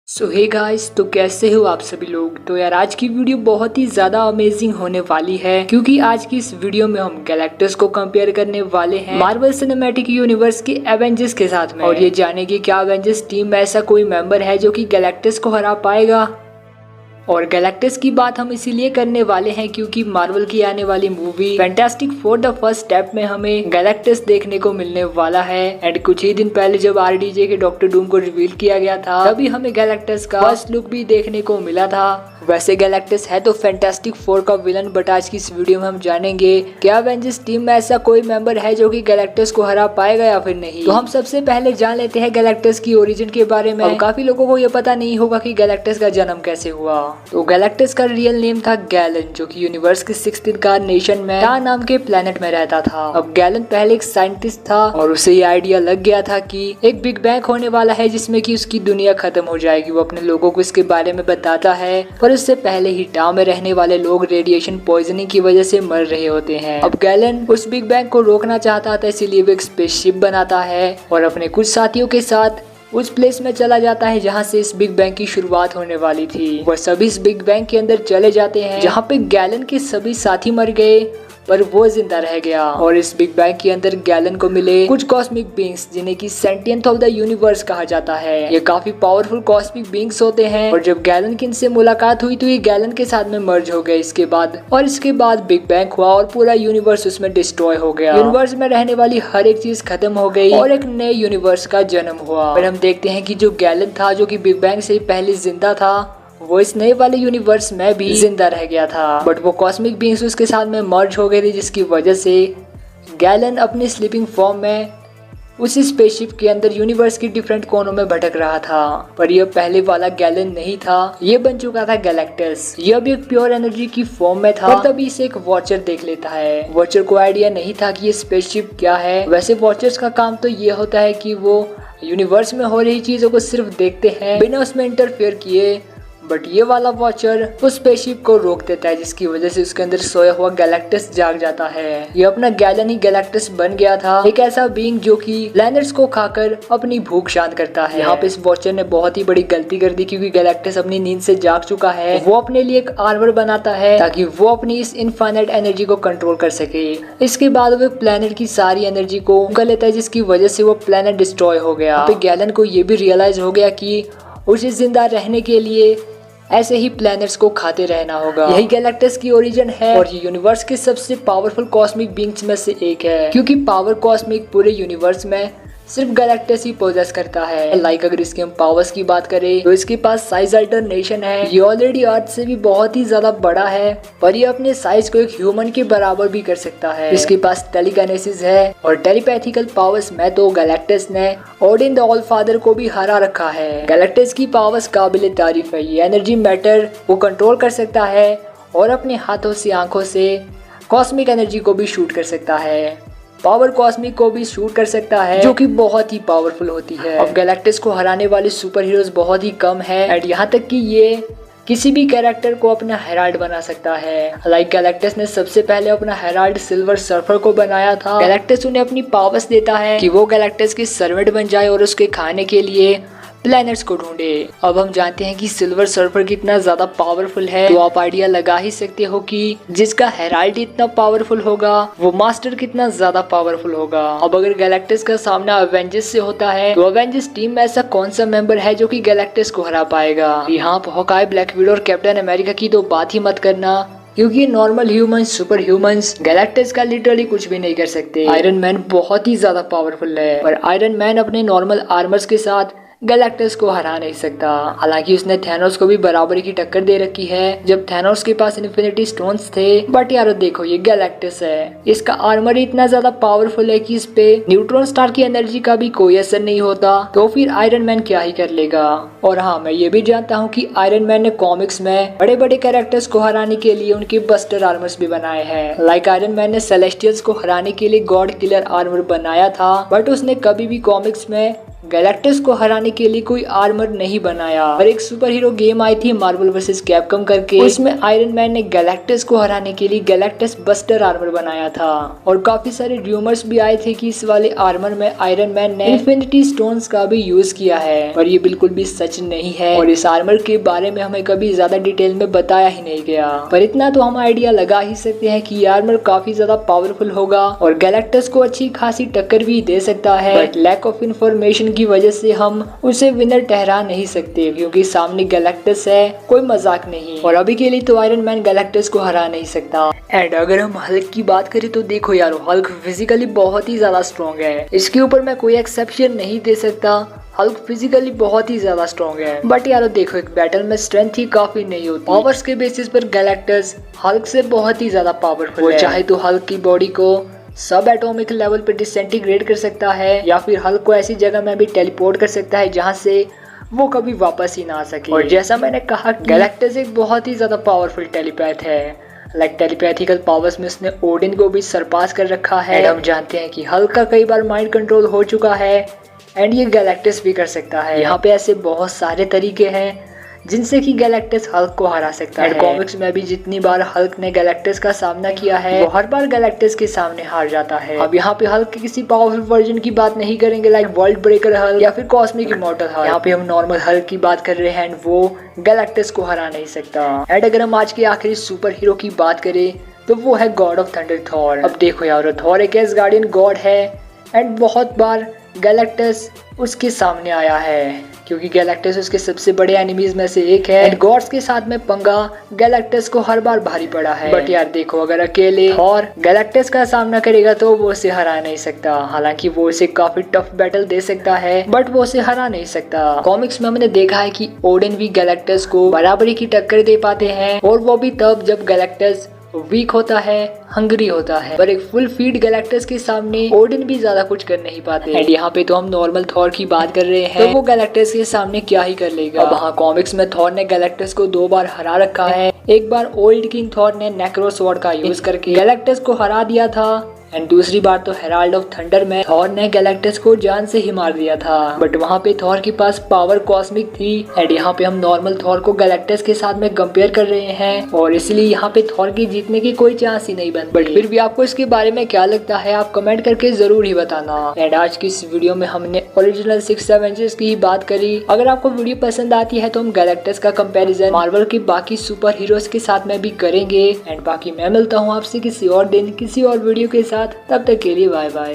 सो hey guys, तो कैसे हो आप सभी लोग। तो यार आज की वीडियो बहुत ही ज़्यादा अमेजिंग होने वाली है क्योंकि आज की इस वीडियो में हम गैलेक्टस को कंपेयर करने वाले हैं मार्वल सिनेमैटिक यूनिवर्स के एवेंजर्स के साथ में, और ये जानेंगे क्या एवेंजर्स टीम में ऐसा कोई मेंबर है जो कि गैलेक्टस को हरा पाएगा। और गैलेक्टस की बात हम इसीलिए करने वाले हैं क्योंकि मार्वल की आने वाली movie fantastic four the first step में हमें गैलेक्टस देखने को मिलने वाला है। एंड कुछ ही दिन पहले जब आरडीजे के डॉक्टर डूम को रिवील किया गया था तभी हमें गैलेक्टस का फर्स्ट लुक भी देखने को मिला था। वैसे गैलेक्टस है तो फैंटास्टिक फोर का विलन, बट आज की इस वीडियो में हम जानेंगे क्या एवेंजर्स टीम में ऐसा कोई मेंबर है जो कि गैलेक्टस को हरा पाएगा या फिर नहीं। तो हम सबसे पहले जान लेते हैं गैलेक्टस की ओरिजिन के बारे में। अब काफी लोगों को ये पता नहीं होगा कि गैलेक्टस का जन्म कैसे हुआ। तो गैलेक्टस का रियल नेम था गैलन, जो कि यूनिवर्स के 6th इनकार्नेशन में टा नाम के प्लेनेट में रहता था। अब गैलन पहले एक साइंटिस्ट था और उसे ये आइडिया लग गया था कि एक बिग बैंग होने वाला है जिसमें कि उसकी दुनिया खत्म हो जाएगी। वो अपने लोगों को इसके बारे में बताता है, पर उससे पहले ही टा में रहने वाले लोग रेडिएशन पॉइजनिंग की वजह से मर रहे होते हैं। अब गैलन उस बिग बैंग को रोकना चाहता था, इसीलिए वो एक स्पेसशिप बनाता है और अपने कुछ साथियों के साथ उस प्लेस में चला जाता है जहाँ से इस बिग बैंग की शुरुआत होने वाली थी। वह सभी इस बिग बैंग के अंदर चले जाते हैं जहाँ पे गैलन के सभी साथी मर गए पर वो जिंदा रह गया। और इस बिग बैंग के अंदर गैलन को मिले कुछ कॉस्मिक बींग्स जिन्हें की सेंटियंथ ऑफ द यूनिवर्स कहा जाता है। ये काफी पावरफुल कॉस्मिक बींग्स होते हैं और जब गैलन की इनसे मुलाकात हुई तो ये गैलन के साथ में मर्ज हो गए। इसके बाद बिग बैंग हुआ और पूरा यूनिवर्स उसमें डिस्ट्रॉय हो गया। यूनिवर्स में रहने वाली हर एक चीज खत्म हो गई और एक नए यूनिवर्स का जन्म हुआ। और हम देखते हैं कि जो गैलन था, जो कि बिग बैंग से पहले जिंदा था, वो इस नए वाले यूनिवर्स में भी जिंदा रह गया था। बट वो कॉस्मिक बींग्स उसके साथ में मर्ज हो गई थी, जिसकी वजह से गैलन अपनी स्लीपिंग फॉर्म में उसी स्पेसशिप के अंदर यूनिवर्स की डिफरेंट कोनों में भटक रहा था। पर यह पहले वाला गैलन नहीं था, ये बन चुका था गैलेक्टस। यह भी एक प्योर एनर्जी की फॉर्म में था। और तभी इसे एक वॉचर देख लेता है। वॉचर को आइडिया नहीं था कि ये स्पेसशिप क्या है। वैसे वॉचर्स का काम तो ये होता है कि वो यूनिवर्स में हो रही चीजों को सिर्फ देखते हैं बिना उसमें इंटरफेयर किए। बट ये वाला वॉचर उस स्पेसशिप को रोक देता है, जिसकी वजह से उसके अंदर सोया हुआ गैलेक्टस जाग जाता है। ये अपना गैलन ही गैलेक्टस बन गया था, एक ऐसा बीइंग जो कि प्लैनेट्स को खाकर अपनी भूख शांत करता है। यहाँ पे इस वॉचर ने बहुत ही बड़ी गलती कर दी क्योंकि गैलेक्टस अपनी नींद से जाग चुका है। वो अपने लिए एक आर्मर बनाता है ताकि वो अपनी इस इनफाइनाइट एनर्जी को कंट्रोल कर सके। इसके बाद वो प्लैनेट की सारी एनर्जी को कर लेता है, जिसकी वजह से वो प्लैनेट डिस्ट्रॉय हो गया। गैलन को ये भी रियलाइज हो गया कि उसे जिंदा रहने के लिए ऐसे ही प्लैनेट्स को खाते रहना होगा। यही गैलेक्टस की ओरिजिन है और ये यूनिवर्स के सबसे पावरफुल कॉस्मिक बीइंग्स में से एक है क्योंकि पावर कॉस्मिक पूरे यूनिवर्स में सिर्फ गैलेक्टस ही पोजेस करता है। लाइक अगर इसके हम पावर्स की बात करें तो इसके पास साइज अल्टरनेशन है। ये ऑलरेडी अर्थ से भी बहुत ही ज्यादा बड़ा है, पर ये अपने साइज को एक ह्यूमन के बराबर भी कर सकता है। इसके पास टेलीकाइनेसिस है और टेलीपैथिकल पावर्स में तो गैलेक्टस ने ओडिन द ऑल फादर को भी हरा रखा है। गैलेक्टस की पावर्स काबिल तारीफ है। ये एनर्जी मैटर वो कंट्रोल कर सकता है और अपने हाथों से आंखों से कॉस्मिक एनर्जी को भी शूट कर सकता है। पावर कॉस्मिक को भी शूट कर सकता है, जो कि बहुत ही पावरफुल होती है। अब गैलेक्टस को हराने वाले सुपर हीरोज बहुत ही कम है एंड यहाँ तक कि ये किसी भी कैरेक्टर को अपना हेराल्ड बना सकता है। लाइक गैलेक्टस ने सबसे पहले अपना हेराल्ड सिल्वर सर्फर को बनाया था। गैलेक्टस उन्हें अपनी पावर्स देता है कि वो गैलेक्टस के सर्वेंट बन जाए और उसके खाने के लिए प्लैनेट्स को ढूंढे। अब हम जानते हैं कि सिल्वर सर्फर कितना ज्यादा पावरफुल है, तो आप आइडिया लगा ही सकते हो कि जिसका हेराल्ड इतना पावरफुल होगा वो मास्टर कितना ज्यादा पावरफुल होगा। अब अगर गैलेक्टस का सामना अवेंजर्स से होता है तो अवेंजर्स टीम में ऐसा कौन सा मेंबर है जो कि गैलेक्टस को हरा पाएगा। यहाँ हॉकाई, ब्लैक विडो और कैप्टन अमेरिका की तो बात ही मत करना क्योंकि normal humans, super humans Galactus का लिटरली कुछ भी नहीं कर सकते। आयरन मैन बहुत ही ज्यादा पावरफुल है पर आयरन मैन अपने नॉर्मल आर्मर्स के साथ गैलेक्टस को हरा नहीं सकता। हालांकि उसने थैनोस को भी बराबरी की टक्कर दे रखी है जब थैनोस के पास इन्फिनिटी स्टोन्स थे। बट यार देखो, ये गैलेक्टस है, इसका आर्मर इतना ज्यादा पावरफुल है कि इस पे न्यूट्रॉन स्टार की एनर्जी का भी कोई असर नहीं होता, तो फिर आयरन मैन क्या ही कर लेगा। और हाँ, मैं ये भी जानता हूँ कि आयरन मैन ने कॉमिक्स में बड़े बड़े कैरेक्टर्स को हराने के लिए उनके बस्टर आर्मर्स भी बनाए हैं। लाइक आयरन मैन ने सेलेस्टियल्स को हराने के लिए गॉड किलर आर्मर बनाया था, बट उसने कभी भी कॉमिक्स में गैलेक्टस को हराने के लिए कोई आर्मर नहीं बनाया। और एक सुपर हीरो गेम आई थी मार्वल वर्सेस कैपकॉम करके, उसमें आयरन मैन ने गैलेक्टस को हराने के लिए गैलेक्टस बस्टर आर्मर बनाया था। और काफी सारे र्यूमर्स भी आए थे कि इस वाले आर्मर में आयरन मैन ने इन्फिनिटी स्टोन्स का भी यूज किया है, और ये बिल्कुल भी सच नहीं है। और इस आर्मर के बारे में हमें कभी ज्यादा डिटेल में बताया ही नहीं गया, पर इतना तो हम आइडिया लगा ही सकते हैं कि ये आर्मर काफी ज्यादा पावरफुल होगा और गैलेक्टस को अच्छी खासी टक्कर भी दे सकता है। बट लैक ऑफ इंफॉर्मेशन की वजह से हम उसे विनर ठहरा नहीं सकते, क्योंकि सामने गैलेक्टस है, कोई मजाक नहीं। और अभी के लिए तो आयरन मैन गैलेक्टस को हरा नहीं सकता। एंड अगर हम हल्क की बात करें तो देखो यार, हल्क फिजिकली बहुत ही ज्यादा स्ट्रॉन्ग है, इसके ऊपर मैं कोई एक्सेप्शन नहीं दे सकता। हल्क फिजिकली बहुत ही ज्यादा स्ट्रॉन्ग है, बट यार देखो एक बैटल में स्ट्रेंथ ही काफी नहीं होती। पावर्स के बेसिस पर गैलेक्टस हल्क से बहुत ही ज्यादा पावरफुल है। चाहे तो हल्क की बॉडी को सब एटॉमिक लेवल पे डिसइंटीग्रेट कर सकता है, या फिर हल्क को ऐसी जगह में भी टेलीपोर्ट कर सकता है जहाँ से वो कभी वापस ही ना आ सके। और जैसा मैंने कहा, गैलेक्टस एक बहुत ही ज्यादा पावरफुल टेलीपैथ है। लाइक टेलीपैथिकल पावर्स में उसने ओडिन को भी सरपास कर रखा है। हम जानते हैं कि हल्क का कई बार माइंड कंट्रोल हो चुका है, एंड ये गैलेक्टस भी कर सकता है। यहाँ पे ऐसे बहुत सारे तरीके हैं जिनसे कि गैलेक्टस हल्क को हरा सकता है। कॉमिक्स में भी जितनी बार हल्क ने गैलेक्टस का सामना किया है, वो हर बार गैलेक्टस के सामने हार जाता है। अब यहाँ पे हल्क के किसी पावरफुल वर्जन की बात नहीं करेंगे, लाइक वर्ल्ड ब्रेकर हल्क या फिर कॉस्मिक इमॉर्टल हल्क। यहाँ पे हम नॉर्मल हल्क की बात कर रहे हैं, एंड वो गैलेक्टस को हरा नहीं सकता। एंड अगर हम आज के आखिरी सुपर हीरो की बात करें तो वो है गॉड ऑफ थंडर, थॉर। अब देखो यार, थॉर एक एसगार्डियन गॉड है, एंड बहुत बार गैलेक्टस उसके सामने आया है, क्योंकि गैलेक्टस उसके सबसे बड़े एनिमीज में से एक है। एंड गॉड्स के साथ में पंगा गैलेक्टस को हर बार भारी पड़ा है। बट यार देखो, अगर अकेले थॉर गैलेक्टस का सामना करेगा तो वो उसे हरा नहीं सकता। हालांकि वो उसे काफी टफ बैटल दे सकता है, बट वो उसे हरा नहीं सकता। कॉमिक्स में हमने देखा है कि ओडिन भी गैलेक्टस को बराबरी की टक्कर दे पाते हैं, और वो भी तब जब गैलेक्टस वीक होता है, हंग्री होता है। पर एक फुल फीड गैलेक्टस के सामने ओडिन भी ज्यादा कुछ कर नहीं पाते। एंड यहाँ पे तो हम नॉर्मल थॉर की बात कर रहे हैं, तो वो गैलेक्टस के सामने क्या ही कर लेगा। अब हाँ, कॉमिक्स में थॉर ने गैलेक्टस को 2 बार हरा रखा है। एक बार ओल्ड किंग थॉर ने नेक्रो स्वॉर्ड का यूज करके गैलेक्टस को हरा दिया था, एंड दूसरी बार तो हेराल्ड ऑफ थंडर में थॉर ने गैलेक्टस को जान से ही मार दिया था। बट वहाँ पे थॉर के पास पावर कॉस्मिक थी, एंड यहाँ पे हम नॉर्मल थॉर को गैलेक्टस के साथ में कंपेयर कर रहे हैं, और इसलिए यहाँ पे थॉर की जीतने की कोई चांस ही नहीं बनती। बट फिर भी आपको इसके बारे में क्या लगता है, आप कमेंट करके जरूर ही बताना। एंड आज की इस वीडियो में हमने ओरिजिनल 6 एवेंजर्स की ही बात करी। अगर आपको वीडियो पसंद आती है तो हम गैलेक्टस का कंपेरिजन मार्वल के बाकी सुपर हीरोज के साथ में भी करेंगे। एंड बाकी मैं मिलता हूँ आपसे किसी और दिन किसी और वीडियो के साथ। तब तक के लिए बाय बाय।